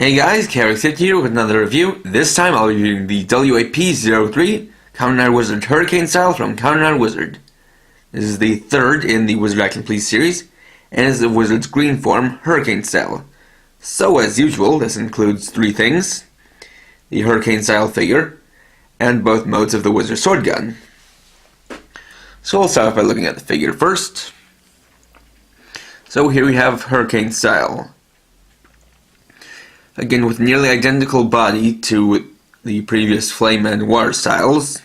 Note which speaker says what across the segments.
Speaker 1: Hey guys, Carrick here with another review. This time I'll be reviewing the WAP-03 Kamen Rider Wizard Hurricane Style from Kamen Rider Wizard. This is the third in the Wizard Action Please series, and is the Wizard's green form, Hurricane Style. So as usual, this includes three things: the Hurricane Style figure, and both modes of the Wizard Sword Gun. So I'll start off by looking at the figure first. So here we have Hurricane Style. Again, with nearly identical body to the previous Flame and Water styles,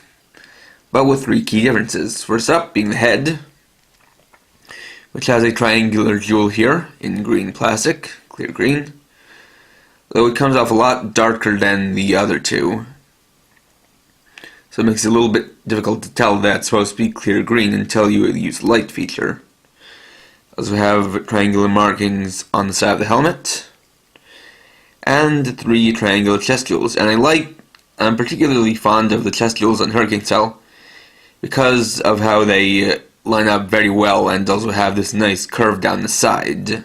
Speaker 1: but with three key differences. First up being the head, which has a triangular jewel here in green plastic, clear green, though it comes off a lot darker than the other two. So it makes it a little bit difficult to tell that it's supposed to be clear green until you use the light feature. Also have triangular markings on the side of the helmet, and three triangular chest jewels. And I'm particularly fond of the chest jewels on Hurricane Style because of how they line up very well and also have this nice curve down the side.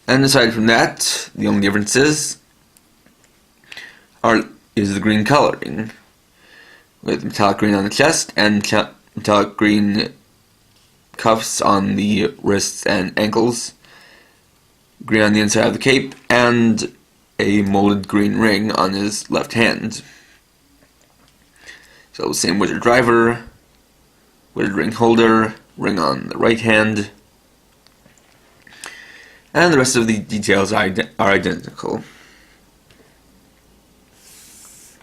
Speaker 1: And aside from that, the only differences is the green coloring, with metallic green on the chest and metallic green cuffs on the wrists and ankles, green on the inside of the cape, and a molded green ring on his left hand. So same wizard driver, wizard ring holder, ring on the right hand, and the rest of the details are identical.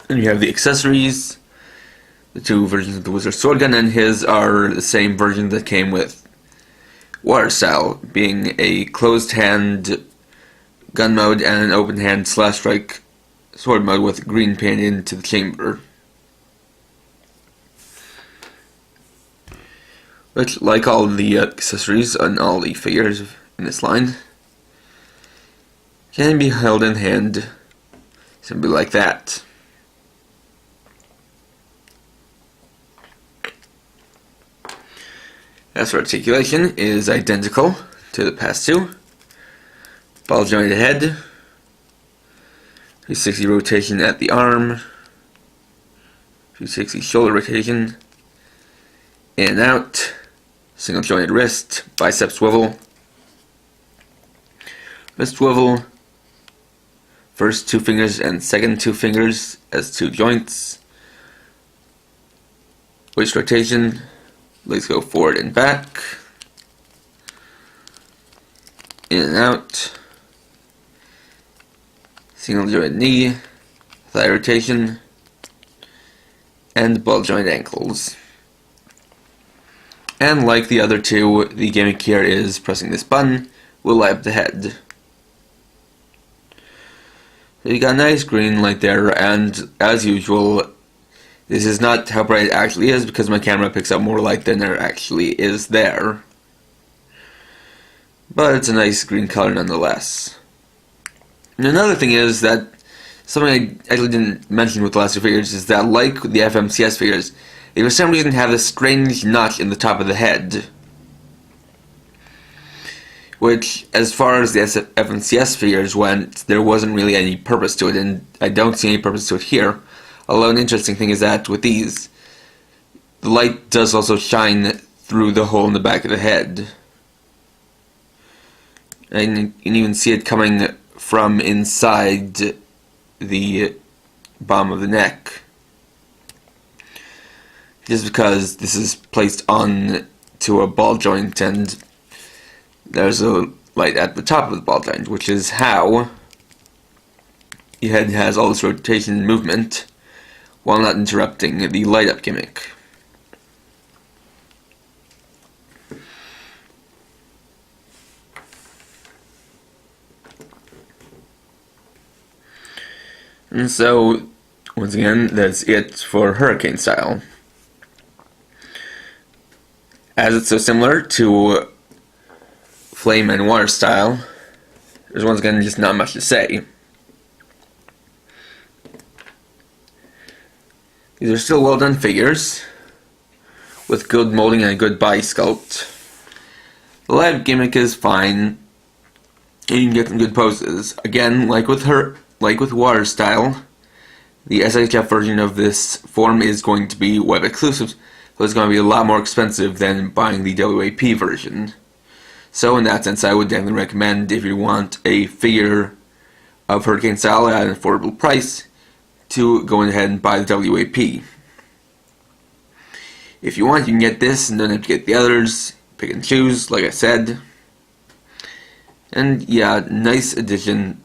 Speaker 1: And you have the accessories. The two versions of the Wizard Sword Gun and his are the same version that came with Water Style, being a closed hand gun mode and an open hand slash strike sword mode with green painted into the chamber. Which, like all the accessories on all the figures in this line, can be held in hand simply like that. As for articulation, is identical to the past two. Ball jointed head, 360 rotation at the arm, 360 shoulder rotation, in and out, single jointed wrist, bicep swivel, wrist swivel, first two fingers and second two fingers as two joints, waist rotation, legs go forward and back, in and out, single joint knee, thigh rotation, and ball joint ankles. And like the other two, the gimmick here is pressing this button will light up the head. So you got a nice green light there, and as usual, this is not how bright it actually is because my camera picks up more light than there actually is there. But it's a nice green color nonetheless. And another thing is that something I actually didn't mention with the last two figures is that, like the FMCS figures, they for some reason have this strange notch in the top of the head, which, as far as the FMCS figures went, there wasn't really any purpose to it, and I don't see any purpose to it here. Although an interesting thing is that with these, the light does also shine through the hole in the back of the head. And you can even see it coming from inside the bottom of the neck. Just because this is placed on to a ball joint and there's a light at the top of the ball joint, which is how the head has all this rotation and movement while not interrupting the light up gimmick. And so, once again, that's it for Hurricane Style. As it's so similar to Flame and Water Style, there's once again just not much to say. These are still well done figures, with good molding and a good body sculpt. The live gimmick is fine, and you can get some good poses. Again, like with Water Style, the SHF version of this form is going to be web exclusive, so it's going to be a lot more expensive than buying the WAP version. So in that sense, I would definitely recommend, if you want a figure of Hurricane Style at an affordable price, to go ahead and buy the WAP. If you want, you can get this and don't have to get the others. Pick and choose, like I said. And yeah, nice addition.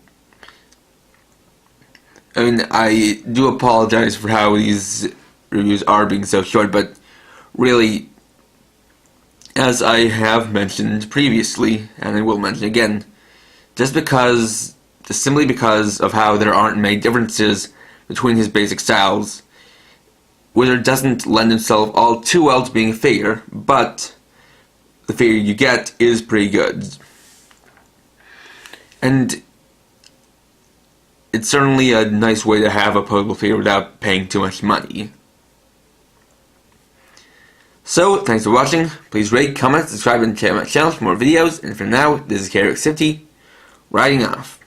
Speaker 1: I mean, I do apologize for how these reviews are being so short, but really, as I have mentioned previously, and I will mention again, just simply because of how there aren't many differences between his basic styles, Wizard doesn't lend himself all too well to being a figure, but the figure you get is pretty good. And it's certainly a nice way to have a posable figure without paying too much money. So, thanks for watching. Please rate, comment, subscribe, and check out my channel for more videos. And for now, this is K-Rex50, riding off.